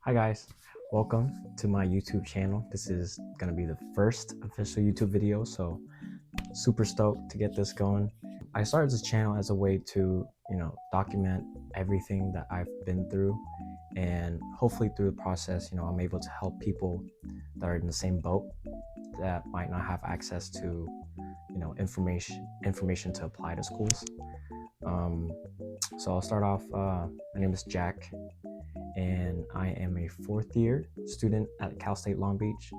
Hi guys, welcome to my YouTube channel. This is gonna be the first official YouTube video, so super stoked to get this going. I started this channel as a way to, document everything that I've been through, and hopefully through the process, I'm able to help people that are in the same boat that might not have access to, information to apply to schools. Um, so I'll start off. My name is Jack, and I am a fourth year student at Cal State Long Beach.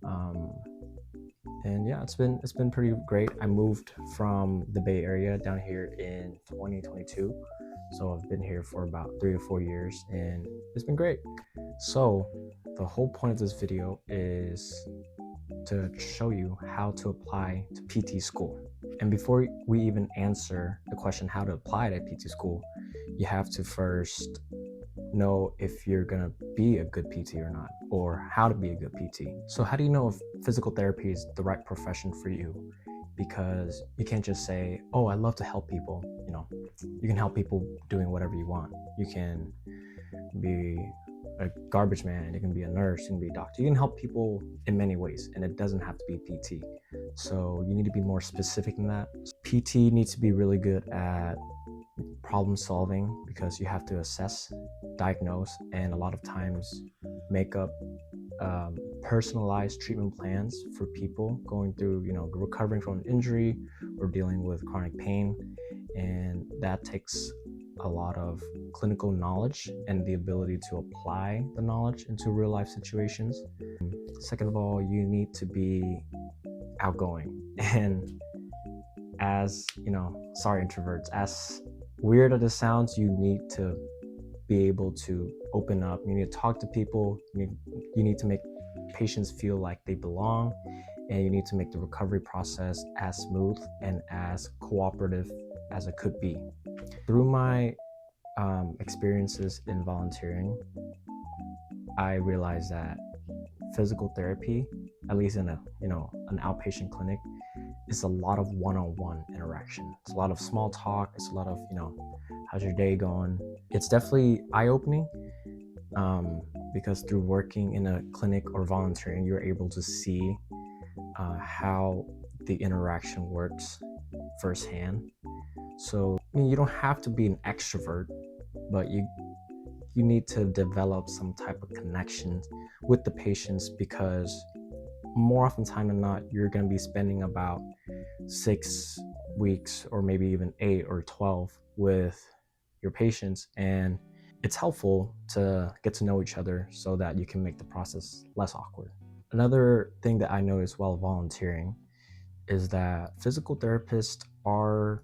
Um, and yeah, it's been pretty great. I moved from the Bay Area down here in 2022, so I've been here for about 3 to 4 years, and it's been great. So the whole point of this video is to show you how to apply to PT school. And before we even answer the question how to apply to PT school, you have to first know if you're gonna be a good PT or not, or how to be a good PT. So how do you know if physical therapy is the right profession for you? Because you can't just say, oh, I love to help people. You can help people doing whatever you want. You can be a garbage man, you can be a nurse, you can be a doctor. You can help people in many ways, and it doesn't have to be PT. So you need to be more specific than that. PT needs to be really good at problem solving, because you have to assess, diagnose, and a lot of times make up personalized treatment plans for people going through, recovering from an injury or dealing with chronic pain. And that takes a lot of clinical knowledge and the ability to apply the knowledge into real life situations. Second of all, you need to be outgoing. And as sorry, introverts, as weird as it sounds, you need to be able to open up. You need to talk to people. You need to make patients feel like they belong, and you need to make the recovery process as smooth and as cooperative as it could be. Through my experiences in volunteering, I realized that physical therapy, at least in an outpatient clinic, is a lot of one-on-one interaction. It's a lot of small talk. It's a lot of, how's your day going? It's definitely eye-opening, because through working in a clinic or volunteering, you're able to see how the interaction works firsthand. So, you don't have to be an extrovert, but you need to develop some type of connection with the patients, because more often time than not, you're going to be spending about 6 weeks or maybe even 8 or 12 with your patients, and it's helpful to get to know each other so that you can make the process less awkward. Another thing that I noticed while volunteering is that physical therapists are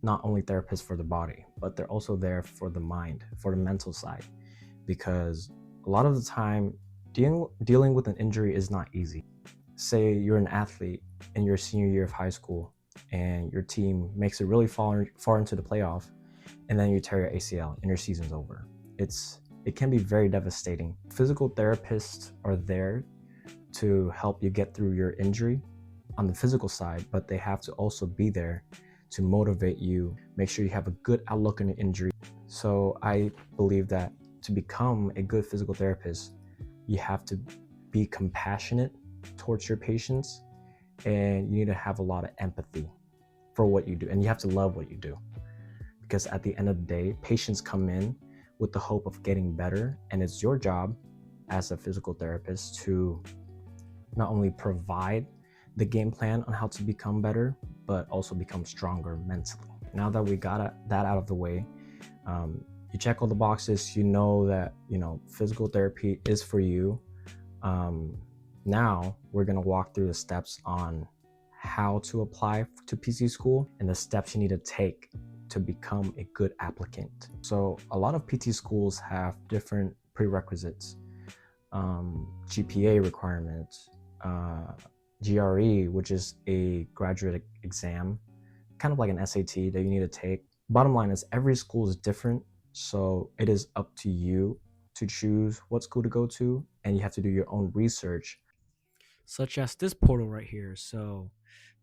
not only therapists for the body, but they're also there for the mind, for the mental side, because a lot of the time dealing with an injury is not easy. Say you're an athlete in your senior year of high school, and your team makes it really far into the playoff, and then you tear your ACL and your season's over. It can be very devastating. Physical therapists are there to help you get through your injury on the physical side, but they have to also be there to motivate you, make sure you have a good outlook on your injury. So I believe that to become a good physical therapist, you have to be compassionate towards your patients, and you need to have a lot of empathy for what you do, and you have to love what you do, because at the end of the day, patients come in with the hope of getting better, and it's your job as a physical therapist to not only provide the game plan on how to become better, but also become stronger mentally. Now that we got that out of the way, you check all the boxes, you know that physical therapy is for you. Now we're going to walk through the steps on how to apply to PT school and the steps you need to take to become a good applicant. So a lot of PT schools have different prerequisites, GPA requirements, GRE, which is a graduate exam, kind of like an SAT that you need to take. Bottom line is every school is different, so it is up to you to choose what school to go to, and you have to do your own research, such as this portal right here. So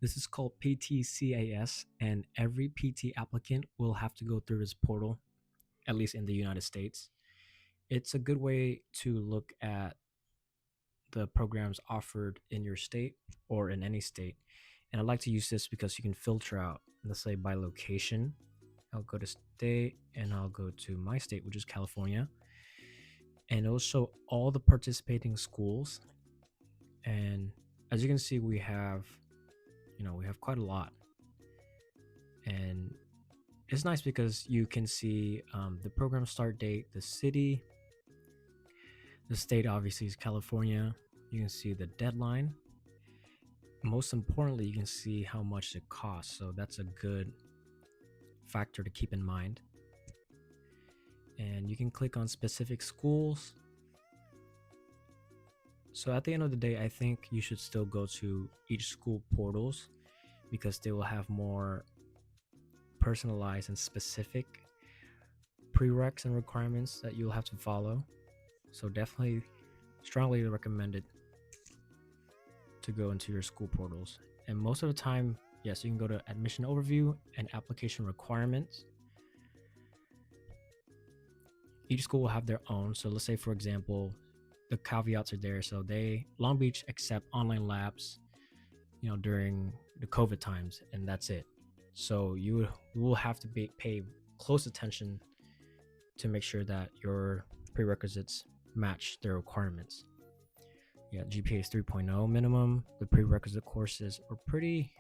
this is called PTCAS, and every PT applicant will have to go through this portal, at least in the United States. it's a good way to look at the programs offered in your state or in any state. And I like to use this because you can filter out, let's say by location. I'll go to state and I'll go to my state, which is California. And it'll show all the participating schools. And as you can see, we have quite a lot. And it's nice because you can see the program start date, the city, the state obviously is California. You can see the deadline. Most importantly, you can see how much it costs. So that's a good factor to keep in mind. And you can click on specific schools. So at the end of the day, I think you should still go to each school portals because they will have more personalized and specific prereqs and requirements that you'll have to follow. So definitely strongly recommended to go into your school portals. And most of the time, yes, you can go to admission overview and application requirements. Each school will have their own. So let's say, for example, the caveats are there. So Long Beach accept online labs, during the COVID times, and that's it. So you will have to pay close attention to make sure that your prerequisites match their requirements. Yeah, GPA is 3.0 minimum. The prerequisite courses are pretty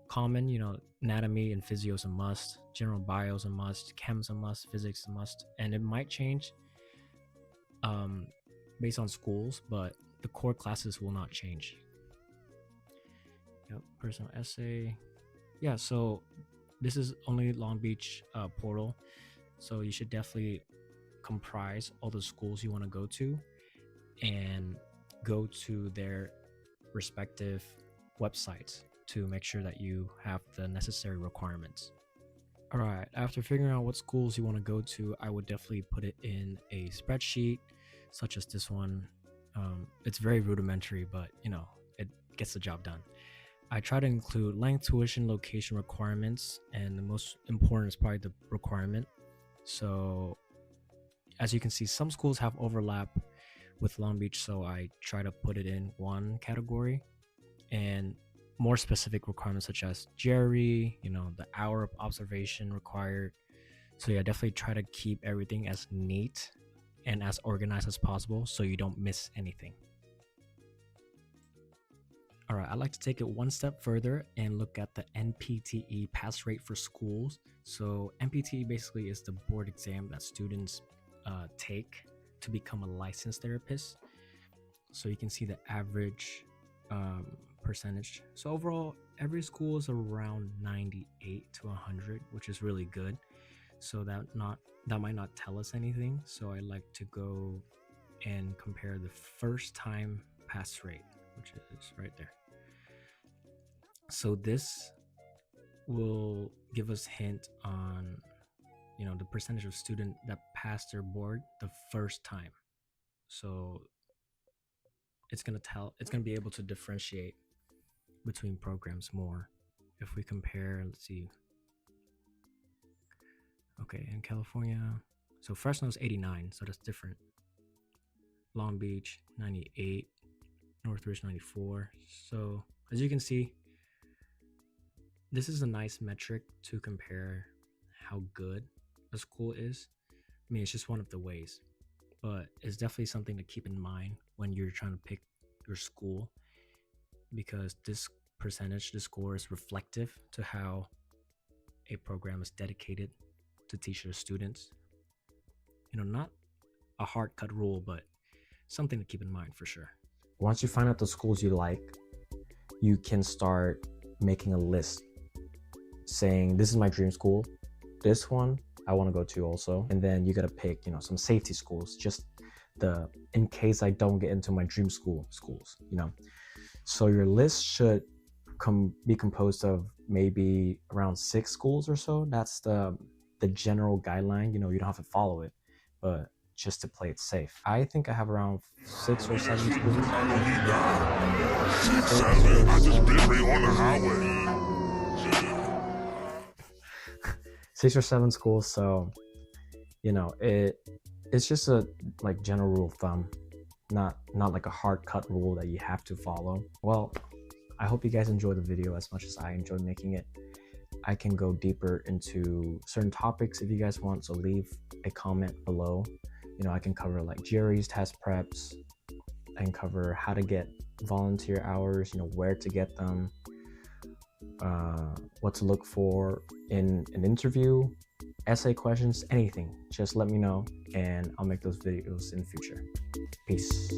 common. Anatomy and physio is a must. General bio is a must. Chem is a must. Physics is a must. And it might change based on schools, but the core classes will not change. Yep, personal essay. Yeah, so this is only Long Beach portal. So you should definitely comprise all the schools you want to go to and go to their respective websites to make sure that you have the necessary requirements. All right, after figuring out what schools you want to go to, I would definitely put it in a spreadsheet such as this one. It's very rudimentary, but it gets the job done. I try to include length, tuition, location requirements, and the most important is probably the requirement. So as you can see, some schools have overlap with Long Beach, so I try to put it in one category, and more specific requirements such as GRE, the hour of observation required. So yeah, definitely try to keep everything as neat and as organized as possible so you don't miss anything. All right, I'd like to take it one step further and look at the NPTE pass rate for schools. So NPTE basically is the board exam that students take to become a licensed therapist. So you can see the average percentage. So overall, every school is around 98 to 100, which is really good. So that might not tell us anything. So I like to go and compare the first time pass rate, which is right there. So this will give us hint on the percentage of student that passed their board the first time. So it's gonna be able to differentiate between programs more. If we compare, let's see. Okay, in California, so Fresno is 89, so that's different. Long Beach 98, Northridge 94. So as you can see, this is a nice metric to compare how good a school is. I mean, it's just one of the ways, but it's definitely something to keep in mind when you're trying to pick your school, because this score is reflective to how a program is dedicated to teach their students. Not a hard cut rule, but something to keep in mind for sure. Once you find out the schools you like, you can start making a list saying, this is my dream school, this one I want to go to also. And then you got to pick, some safety schools, just in case I don't get into my dream schools. So your list should be composed of maybe around 6 schools or so. That's the general guideline. You don't have to follow it, but just to play it safe. I think I have around 6 or 7 schools. I just been on the highway. 6 or 7 schools, so it's just a like general rule of thumb, not like a hard cut rule that you have to follow. Well, I hope you guys enjoy the video as much as I enjoyed making it. I can go deeper into certain topics if you guys want, so leave a comment below. I can cover like GRE's test preps. I can cover how to get volunteer hours, where to get them, what to look for in an interview, essay questions, anything. Just let me know and I'll make those videos in the future. Peace.